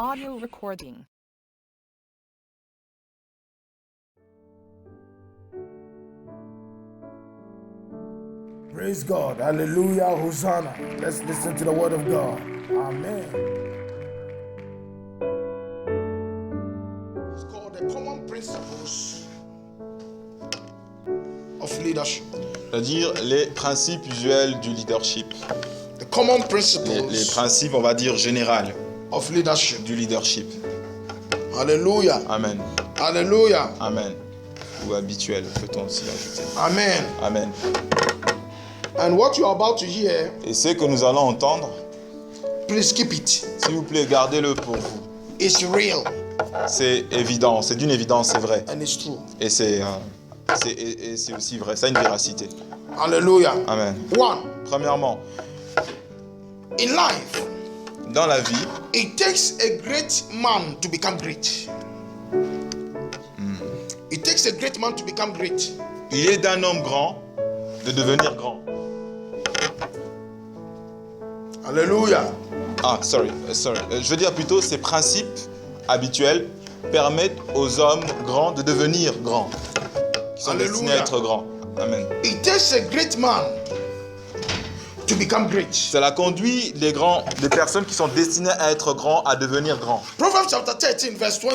audio recording. Praise God. Hallelujah. Hosanna. Let's listen to the word of God. Amen. It's called the common principles of leadership. C'est-à-dire les principes usuels du leadership. The common Les principles principes, on va dire, généraux of leadership. du leadership. Hallelujah. Amen. Hallelujah. Amen. Ou habituel, peut-on aussi ajouter. Amen. Amen. And what you are about to hear, Et ce que nous allons entendre, please keep it. s'il vous plaît, gardez-le pour vous. It's real C'est évident, c'est d'une évidence, c'est vrai. and it's true. Et c'est aussi vrai, ça a une véracité. Hallelujah. Amen. One, Premièrement, in life, dans la vie, it takes a great man to become great. It takes a great man to become great. il est d'un homme grand de devenir grand. Hallelujah. Je veux dire plutôt, ces principes habituels permettent aux hommes grands de devenir grands, qui sont destinés à être grands. Amen. It takes a great man to become great. Cela conduit des personnes qui sont destinées à être grands à devenir grands. Proverbs chapter 13 verse 20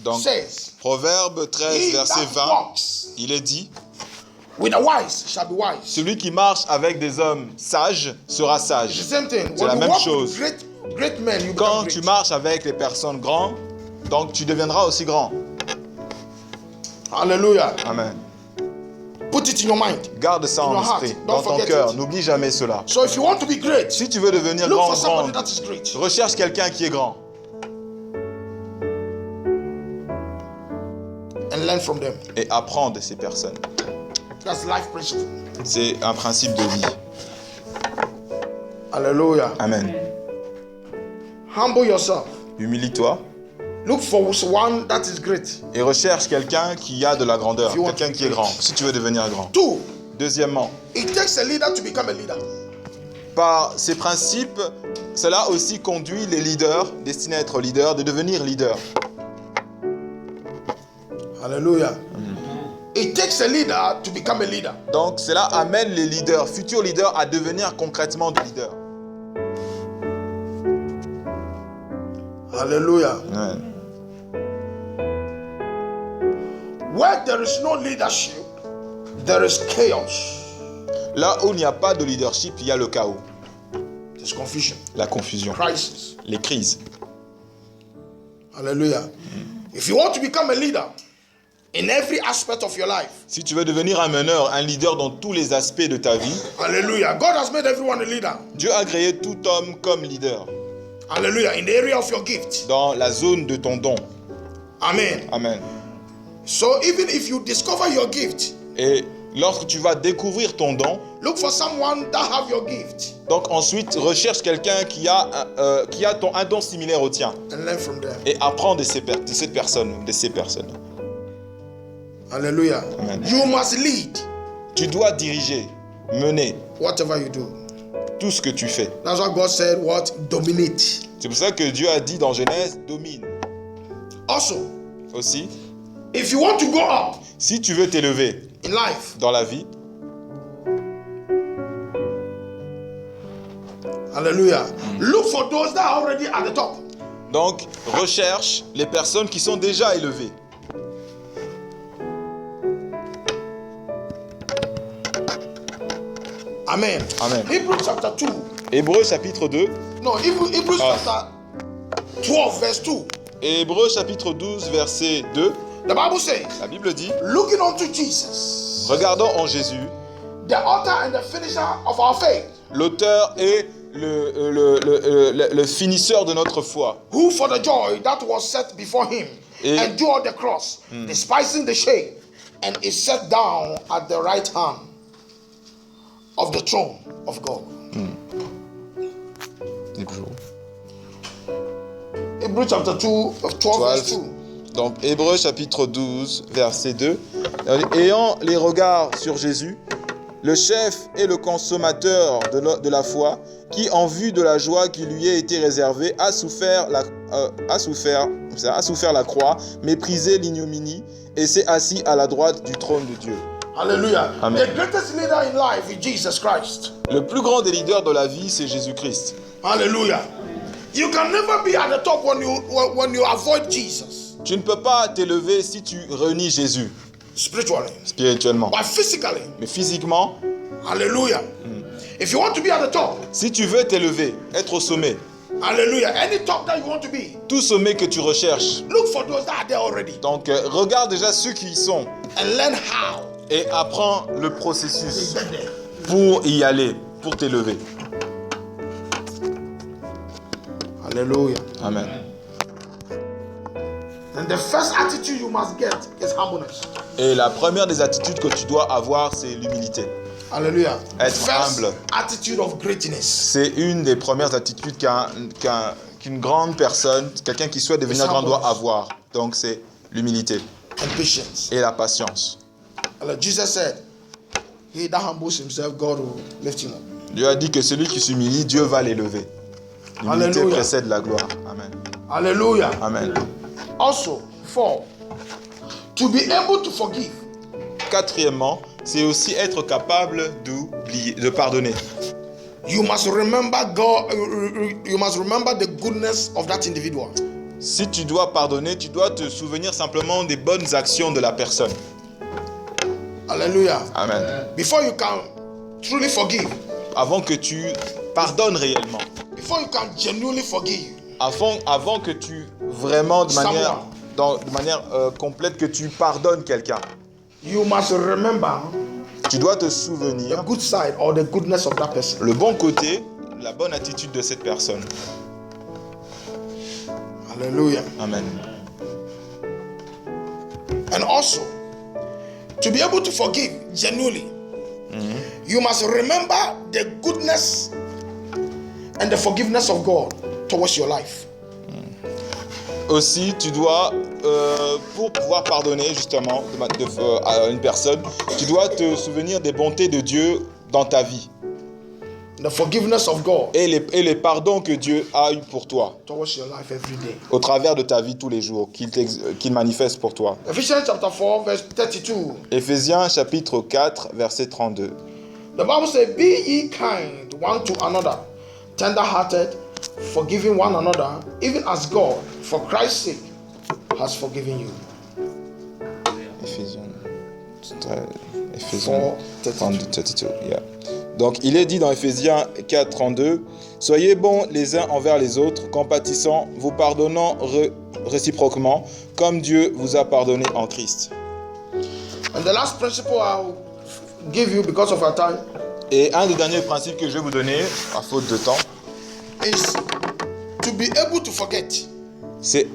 Donc, says, Proverbe 13, He verset that 20, walks il est dit, with the wise shall be wise. celui qui marche avec des hommes sages sera It's the sage. same thing. C'est la When you même walk chose. with great men, you Quand become tu great. marches avec les personnes grandes, donc tu deviendras aussi grand. Hallelujah. Amen. Put it in your mind. Garde ça In en your heart. esprit, Don't dans ton forget cœur. it. N'oublie jamais cela. So if you want to be great, Si tu veux devenir look grand, for somebody grande, that is great. recherche quelqu'un qui est grand And learn from them. et apprends de ces personnes. That's life principle. C'est un principe de vie. Hallelujah. Amen. Humble yourself. Humilie-toi Look for one that is great. et recherche quelqu'un qui a de la grandeur, If you want quelqu'un to qui est be grand, great. si tu veux devenir grand. Two, Deuxièmement, it takes a leader to become a leader. par ces principes, cela aussi conduit les leaders, destinés à être leaders, de devenir leaders. Hallelujah. It takes a leader to become a leader. Donc cela amène les leaders, futurs leaders, à devenir concrètement des leaders. Hallelujah. Ouais. Where there is no leadership, there is chaos. Là où il n'y a pas de leadership, il y a le chaos, There's confusion, la confusion, crisis. les crises. Hallelujah. If you want to become a leader in every aspect of your life, Si tu veux devenir un meneur, un leader dans tous les aspects de ta vie, hallelujah. God has made everyone a leader. Dieu a créé tout homme comme leader Hallelujah. In the area of your gift. dans la zone de ton don. Amen. Amen. So even if you discover your gift, Et lorsque tu vas découvrir ton don, look for someone that have your gift donc ensuite recherche quelqu'un qui a un don similaire au tien and learn from them. et apprends de cette personne, de ces personnes. Hallelujah. Amen. You must lead Tu dois diriger, mener whatever you do. tout ce que tu fais. That's what God said, what? Dominate. C'est pour ça que Dieu a dit dans Genèse, domine. Also, Aussi, if you want to go up si tu veux t'élever in life, dans la vie, hallelujah, look for those that are already at the top. donc recherche les personnes qui sont déjà élevées. Amen. Amen. Hebrews chapter 2. Hébreux chapitre 2. No, Hebrews Ah. chapter 12, verse 2. Hébreux chapitre 12, verset 2. The Bible says, La Bible dit, looking unto Jesus, regardons en Jésus, the author and the finisher of our faith, l'auteur et le finisseur de notre foi, who for the joy that was set before him Et- endured the cross, despising the shame, and is set down at the right hand of the throne of God. Hebrews chapter 2, 12, verse 2. Donc Hébreux chapitre 12, verset 2. Ayant les regards sur Jésus, le chef et le consommateur de la foi, qui en vue de la joie qui lui a été réservée, a souffert a souffert la croix, méprisé l'ignominie et s'est assis à la droite du trône de Dieu. Hallelujah. Amen. The greatest leader in life is Jesus Christ. Le plus grand des leaders de la vie, c'est Jésus-Christ. Hallelujah. You can never be at the top when you avoid Jesus. Tu ne peux pas t'élever si tu renies Jésus, Spiritually. spirituellement. But physically. Mais physiquement, Hallelujah. If you want to be at the top. si tu veux t'élever, être au sommet, Hallelujah. Any top that you want to be. tout sommet que tu recherches, Look for those that are there already. donc regarde déjà ceux qui y sont And learn how et apprends le processus to get there. pour y aller, pour t'élever. Hallelujah. Amen. And the first attitude you must get is humbleness. Et la première des attitudes que tu dois avoir, c'est l'humilité. Hallelujah. Être First humble. attitude of greatness. C'est une des premières attitudes qu'une grande personne, quelqu'un qui souhaite devenir grand doit avoir. Donc c'est l'humilité And patience. et la patience. Jesus said, he that humbles himself, God will lift him up. Dieu a dit que celui qui s'humilie, Dieu va l'élever. L'humilité Alléluia. précède la gloire. Amen. Hallelujah. Amen. Also, 4, to be able to forgive. Quatrièmement, c'est aussi être capable d'oublier, de pardonner. You must remember God. You must remember the goodness of that individual. Si tu dois pardonner, tu dois te souvenir simplement des bonnes actions de la personne. Hallelujah. Amen. Before you can truly forgive, Avant que tu pardonnes réellement. before you can genuinely forgive, Avant que tu vraiment de manière complète que tu pardonnes quelqu'un, you must remember tu dois te the souvenir good side or the goodness of that person. le bon côté, la bonne attitude de cette personne. Hallelujah. Amen. And also, to be able to forgive genuinely, you must remember the goodness and the forgiveness of God towards your life. Aussi, tu dois, pour pouvoir pardonner justement à une personne, tu dois te souvenir des bontés de Dieu dans ta vie The forgiveness of God et les pardons que Dieu a eu pour toi towards your life every day. au travers de ta vie tous les jours, qu'il manifeste pour toi. Ephesians chapter 4, verse 32. Éphésiens chapitre 4, verset 32. The Bible says, be ye kind one to another, tender-hearted, forgiving one another, even as God, for Christ's sake, has forgiven you. Éphésiens 32, 32, yeah. Donc il est dit dans Éphésiens 4, 32, « Soyez bons les uns envers les autres, compatissants, vous pardonnant réciproquement, comme Dieu vous a pardonné en Christ. » And the last principle I'll give you because of our time Et un des derniers principes que je vais vous donner, à faute de temps, is to be able to forget. c'est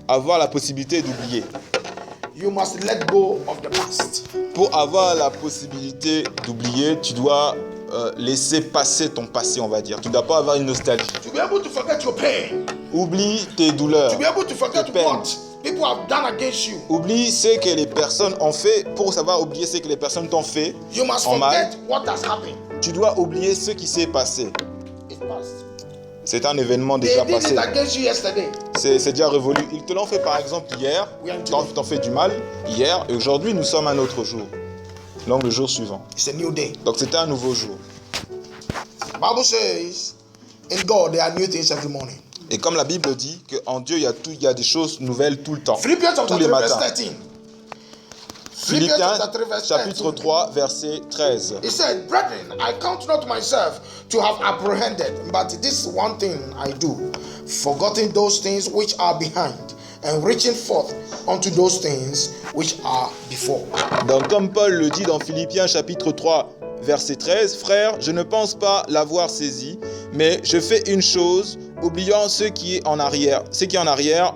avoir la possibilité d'oublier. You must let go of the past. Pour avoir la possibilité d'oublier, tu dois laisser passer ton passé, on va dire. Tu ne dois pas avoir une nostalgie. To be able to forget your pain. Oublie tes douleurs. To be able to forget tes peines. what people have done against you. Oublie ce que les personnes ont fait. Pour savoir oublier ce que les personnes t'ont fait You must en mal, forget what has happened. tu dois oublier ce qui s'est passé. It passed. C'est un événement They déjà did passé. it against you yesterday. C'est déjà révolu. Ils te l'ont fait par exemple hier. We are today. T'ont fait du mal hier. Et aujourd'hui, nous sommes un autre jour. Donc le jour suivant. It's a new day. Donc c'était un nouveau jour. The Bible says, in God there are new things every morning. Et comme la Bible dit qu'en Dieu, il y a des choses nouvelles tout le temps. Philippians chapter Tous les 3 verse matins. 13. Philippiens chapter 3 verse chapitre 13. 3, verset 13. He said, brethren, I count not myself to have apprehended, but this one thing I do, forgetting those things which are behind, and reaching forth unto those things which are before. Donc comme Paul le dit dans Philippiens chapitre 3, verset 13, « Frères, je ne pense pas l'avoir saisi, mais je fais une chose, oubliant ce qui est en arrière,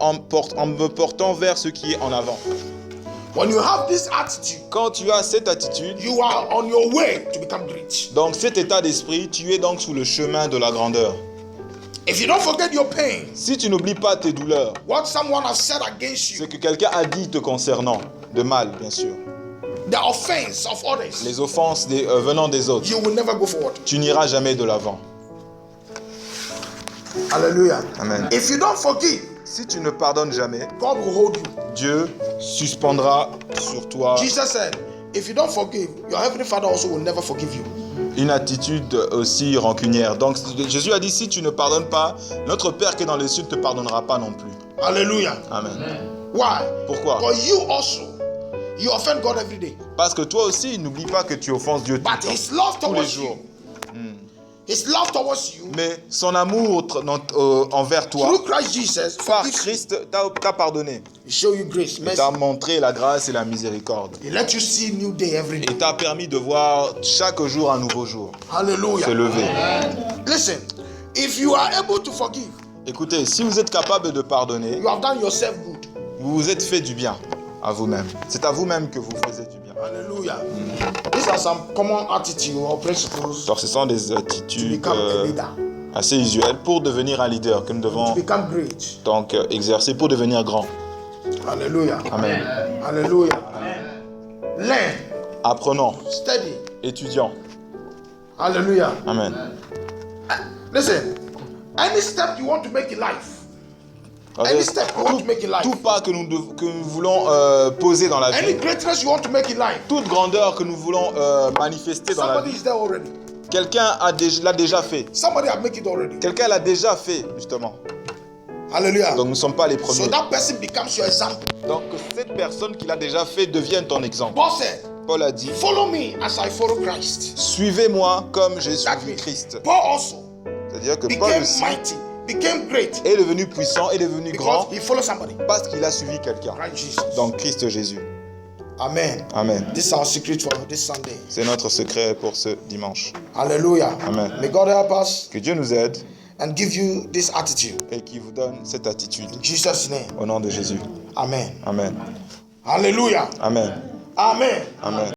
en me portant vers ce qui est en avant. » When you have this attitude, Quand tu as cette attitude, you are on your way to become great. donc cet état d'esprit, tu es donc sous le chemin de la grandeur. If you don't forget your pain, Si tu n'oublies pas tes douleurs, what someone has said against ce you, que quelqu'un a dit te concernant, de mal bien sûr, the offense of others, les offenses venant des autres, you will never go forward. tu n'iras jamais de l'avant. Hallelujah. Amen. If you don't forgive, Si tu ne pardonnes jamais, God will hold you. Dieu suspendra sur toi Jesus said, if you don't forgive, your heavenly Father also will never forgive you. une attitude aussi rancunière. Donc Jésus a dit, si tu ne pardonnes pas, notre Père qui est dans les cieux ne te pardonnera pas non plus. Hallelujah. Amen. Why? Pourquoi? Because you also, you offend God every day. Parce que toi aussi, n'oublie pas que tu offenses Dieu But His love tous les towards jours. you, His love towards you, Mais son amour envers toi, through Christ Jesus, par forgives you. Christ, t'a pardonné. He show you grace, Il mercy. t'a montré la grâce et la miséricorde. He let you see new day every day. Et t'a permis de voir chaque jour un nouveau jour Hallelujah. se lever. Listen, if you are able to forgive, Écoutez, si vous êtes capable de pardonner, you have done yourself good. vous vous êtes fait du bien à vous-même. C'est à vous-même que vous faisiez du bien. Hallelujah. These are some common attitudes or principles Alors, ce sont des to attitudes become a leader, assez usuelles pour devenir un leader que nous to devons become great. donc exercer pour devenir grand. Hallelujah. Amen. Hallelujah. Learn, Apprenons, study. étudions. Hallelujah. Amen. Listen, any step you want to make in life, any step you want to make in life, Tout pas que nous voulons poser dans la any vie, greatness you want to make in life, toute grandeur que nous voulons manifester dans la somebody vie, is there already. quelqu'un l'a déjà fait. Somebody have made it already. Quelqu'un l'a déjà fait, justement. Hallelujah. Donc nous ne sommes pas les So premiers. that person becomes your example. Donc que cette personne qui l'a déjà fait devienne ton exemple. Paul said, Paul a dit, follow me as I follow Christ. suivez-moi comme j'ai That suivi means Christ. Paul also C'est-à-dire que Paul became aussi mighty, became great est devenu puissant, est devenu because grand he followed somebody. parce qu'il a suivi quelqu'un. Christ Jesus. Donc Christ Jésus. Amen. Amen. This is our secret for this Sunday. C'est notre secret pour ce dimanche. Hallelujah. Amen. May God help us Que Dieu nous aide and give you this attitude. et qu'il vous donne cette attitude. In Jesus' name. Au nom de Jésus. Amen. Amen. Hallelujah. Amen. Amen. Amen.